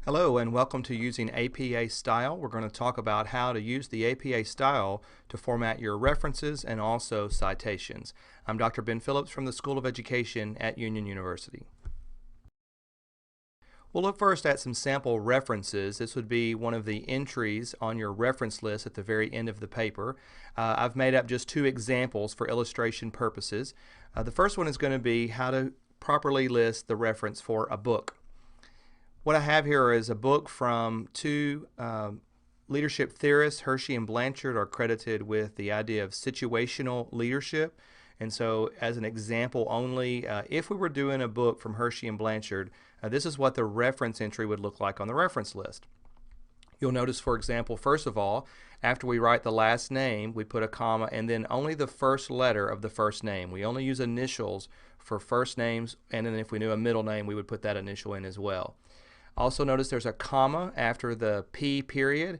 Hello and welcome to Using APA Style. We're going to talk about how to use the APA style to format your references and also citations. I'm Dr. Ben Phillips from the School of Education at Union University. We'll look first at some sample references. This would be one of the entries on your reference list at the very end of the paper. I've made up just two examples for illustration purposes. The first one is going to be how to properly list the reference for a book. What I have here is a book from two leadership theorists. Hershey and Blanchard are credited with the idea of situational leadership. And so as an example only, if we were doing a book from Hershey and Blanchard, this is what the reference entry would look like on the reference list. You'll notice, for example, first of all, after we write the last name, we put a comma and then only the first letter of the first name. We only use initials for first names, and then if we knew a middle name, we would put that initial in as well. Also notice there's a comma after the P period.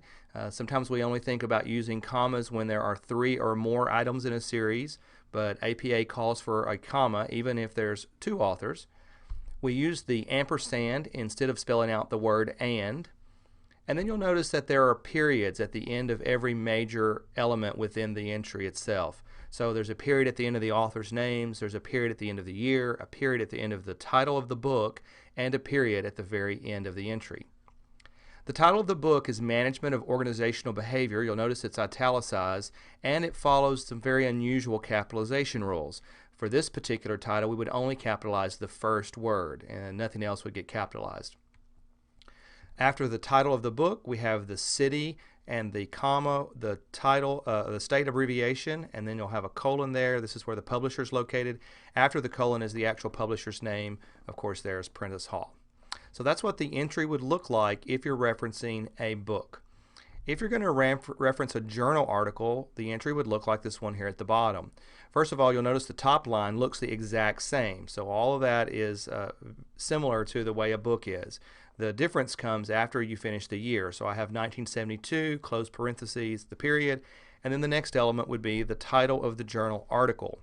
Sometimes we only think about using commas when there are 3 or more items in a series, but APA calls for a comma even if there's 2 authors. We use the ampersand instead of spelling out the word and then you'll notice that there are periods at the end of every major element within the entry itself. So there's a period at the end of the author's names, there's a period at the end of the year, a period at the end of the title of the book, and a period at the very end of the entry. The title of the book is Management of Organizational Behavior. You'll notice it's italicized, and it follows some very unusual capitalization rules. For this particular title, we would only capitalize the first word, and nothing else would get capitalized. After the title of the book, we have the city and the comma, the title, the state abbreviation, and then you'll have a colon there. This is where the publisher is located. After the colon is the actual publisher's name. Of course, there's Prentice Hall. So that's what the entry would look like if you're referencing a book. If you're going to reference a journal article, the entry would look like this one here at the bottom. First of all, you'll notice the top line looks the exact same. So all of that is similar to the way a book is. The difference comes after you finish the year. So I have 1972, close parentheses, the period, and then the next element would be the title of the journal article.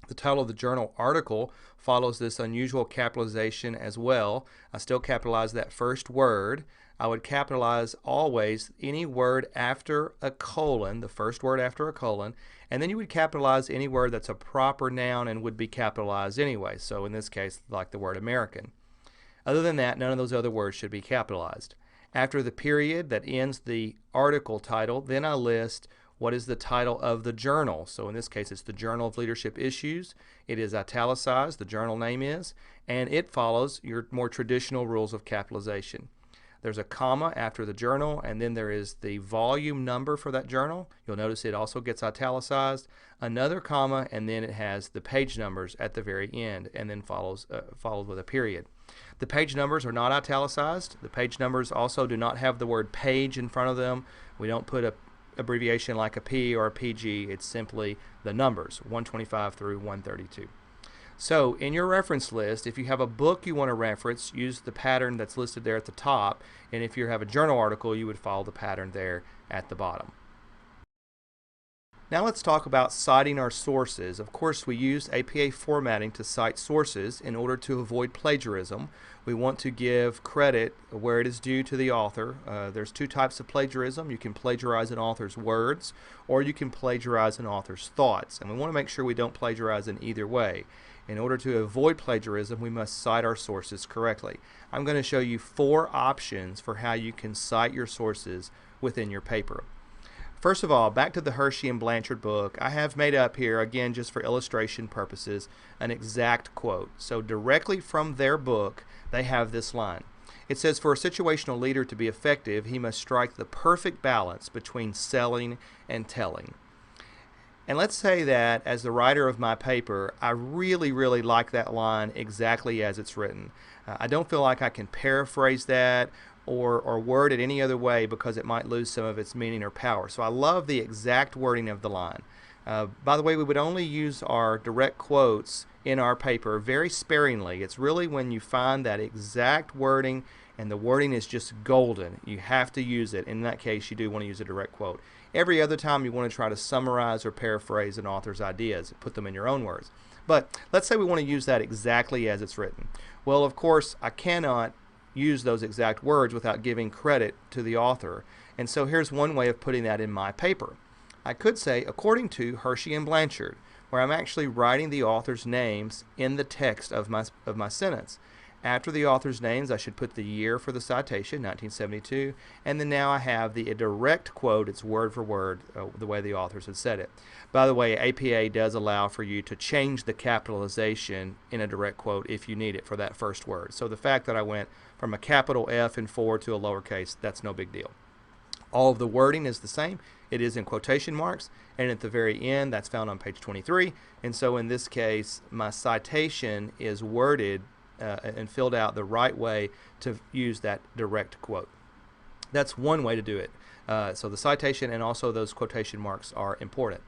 The title of the journal article follows this unusual capitalization as well. I still capitalize that first word. I would capitalize always any word after a colon, the first word after a colon, and then you would capitalize any word that's a proper noun and would be capitalized anyway. So in this case, like the word American. Other than that, none of those other words should be capitalized. After the period that ends the article title, then I list what is the title of the journal. So in this case, it's the Journal of Leadership Issues. It is italicized, the journal name is, and it follows your more traditional rules of capitalization. There's a comma after the journal, and then there is the volume number for that journal. You'll notice it also gets italicized. Another comma, and then it has the page numbers at the very end, and then followed with a period. The page numbers are not italicized. The page numbers also do not have the word page in front of them. We don't put a abbreviation like a P or a PG. It's simply the numbers, 125 through 132. So in your reference list, if you have a book you want to reference, use the pattern that's listed there at the top, and if you have a journal article, you would follow the pattern there at the bottom. Now let's talk about citing our sources. Of course, we use APA formatting to cite sources in order to avoid plagiarism. We want to give credit where it is due to the author. There's two types of plagiarism. You can plagiarize an author's words, or you can plagiarize an author's thoughts. And we want to make sure we don't plagiarize in either way. In order to avoid plagiarism, we must cite our sources correctly. I'm going to show you 4 options for how you can cite your sources within your paper. First of all, back to the Hershey and Blanchard book, I have made up here, again just for illustration purposes, an exact quote. So directly from their book, they have this line. It says, for a situational leader to be effective, he must strike the perfect balance between selling and telling. And let's say that as the writer of my paper, I really like that line exactly as it's written. I don't feel like I can paraphrase that or word it any other way because it might lose some of its meaning or power. So I love the exact wording of the line. By the way, we would only use our direct quotes in our paper very sparingly. It's really when you find that exact wording and the wording is just golden, you have to use it. In that case, you do want to use a direct quote. Every other time you want to try to summarize or paraphrase an author's ideas, put them in your own words. But let's say we want to use that exactly as it's written. Well, of course, I cannot use those exact words without giving credit to the author. And so here's one way of putting that in my paper. I could say, according to Hershey and Blanchard, where I'm actually writing the author's names in the text of my sentence. After the author's names, I should put the year for the citation, 1972, and then now I have the direct quote. It's word for word the way the authors had said it. By the way, APA does allow for you to change the capitalization in a direct quote if you need it for that first word. So the fact that I went from a capital F in 4 to a lowercase, that's no big deal. All of the wording is the same. It is in quotation marks, and at the very end, that's found on page 23. And so in this case, my citation is worded and filled out the right way to use that direct quote. That's one way to do it. So the citation and also those quotation marks are important.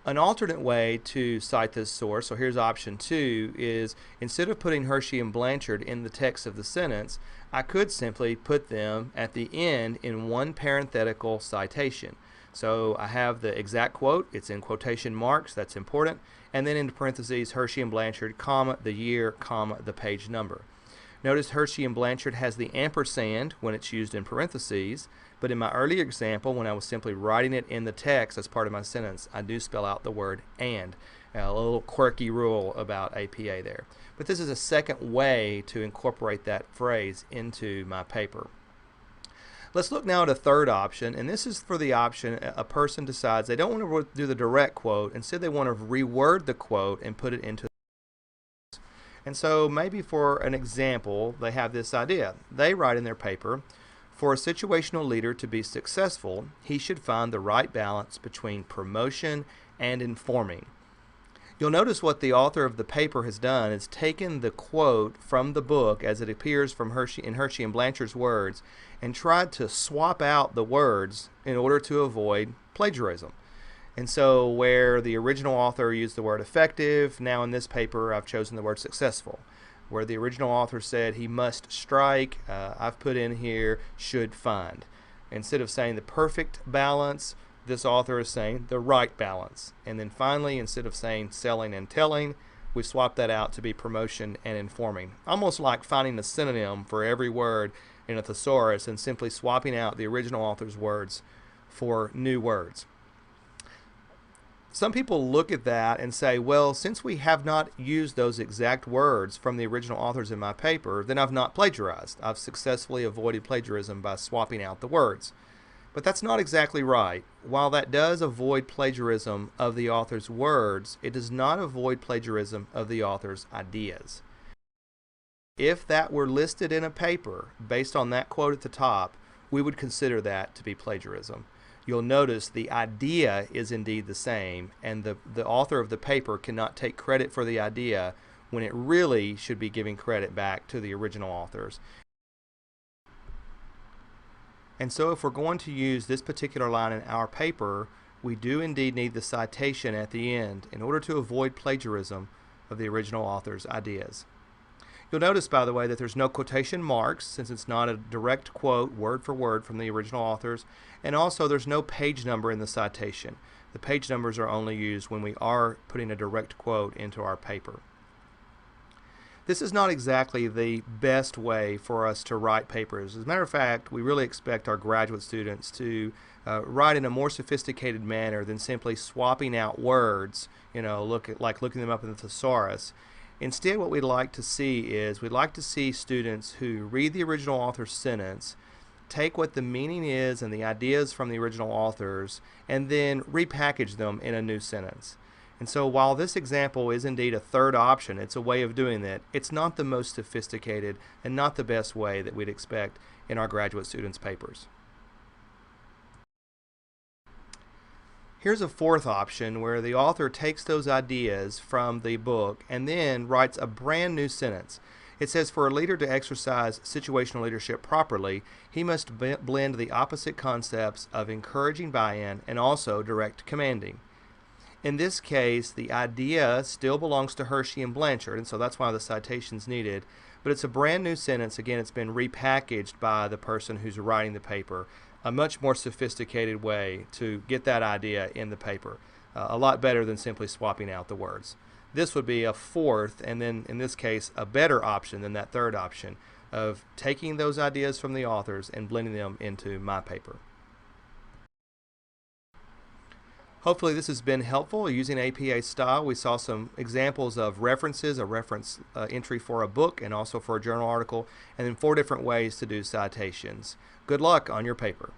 An alternate way to cite this source, so here's option 2, is instead of putting Hershey and Blanchard in the text of the sentence, I could simply put them at the end in one parenthetical citation. So I have the exact quote, it's in quotation marks, that's important, and then in parentheses Hershey and Blanchard, comma, the year, comma, the page number. Notice Hershey and Blanchard has the ampersand when it's used in parentheses, but in my earlier example, when I was simply writing it in the text as part of my sentence, I do spell out the word and. A little quirky rule about APA there. But this is a second way to incorporate that phrase into my paper. Let's look now at a third option, and this is for the option a person decides they don't want to do the direct quote, instead they want to reword the quote and put it into. And so maybe for an example, they have this idea. They write in their paper, for a situational leader to be successful, he should find the right balance between promotion and informing. You'll notice what the author of the paper has done is taken the quote from the book as it appears from Hershey and Blanchard's words and tried to swap out the words in order to avoid plagiarism. And so where the original author used the word effective, now in this paper I've chosen the word successful. Where the original author said he must strike, I've put in here should find. Instead of saying the perfect balance, this author is saying the right balance. And then finally, instead of saying selling and telling, we swap that out to be promotion and informing. Almost like finding a synonym for every word in a thesaurus and simply swapping out the original author's words for new words. Some people look at that and say, well, since we have not used those exact words from the original authors in my paper, then I've not plagiarized. I've successfully avoided plagiarism by swapping out the words. But that's not exactly right. While that does avoid plagiarism of the author's words, it does not avoid plagiarism of the author's ideas. If that were listed in a paper based on that quote at the top, we would consider that to be plagiarism. You'll notice the idea is indeed the same, and the author of the paper cannot take credit for the idea when it really should be giving credit back to the original authors. And so if we're going to use this particular line in our paper, we do indeed need the citation at the end in order to avoid plagiarism of the original author's ideas. You'll notice, by the way, that there's no quotation marks since it's not a direct quote word for word from the original authors, and also there's no page number in the citation. The page numbers are only used when we are putting a direct quote into our paper. This is not exactly the best way for us to write papers. As a matter of fact, we really expect our graduate students to write in a more sophisticated manner than simply swapping out words, like looking them up in the thesaurus. Instead, what we'd like to see is we'd like to see students who read the original author's sentence, take what the meaning is and the ideas from the original authors, and then repackage them in a new sentence. And so while this example is indeed a third option, it's a way of doing that, it's not the most sophisticated and not the best way that we'd expect in our graduate students' papers. Here's a fourth option where the author takes those ideas from the book and then writes a brand new sentence. It says, for a leader to exercise situational leadership properly, he must blend the opposite concepts of encouraging buy-in and also direct commanding. In this case, the idea still belongs to Hershey and Blanchard, and so that's why the citation's needed. But it's a brand new sentence. Again, it's been repackaged by the person who's writing the paper. A much more sophisticated way to get that idea in the paper. A lot better than simply swapping out the words. This would be a fourth, and then in this case, a better option than that third option. of taking those ideas from the authors and blending them into my paper. Hopefully this has been helpful. Using APA style, we saw some examples of references, a reference entry for a book and also for a journal article, and then 4 different ways to do citations. Good luck on your paper.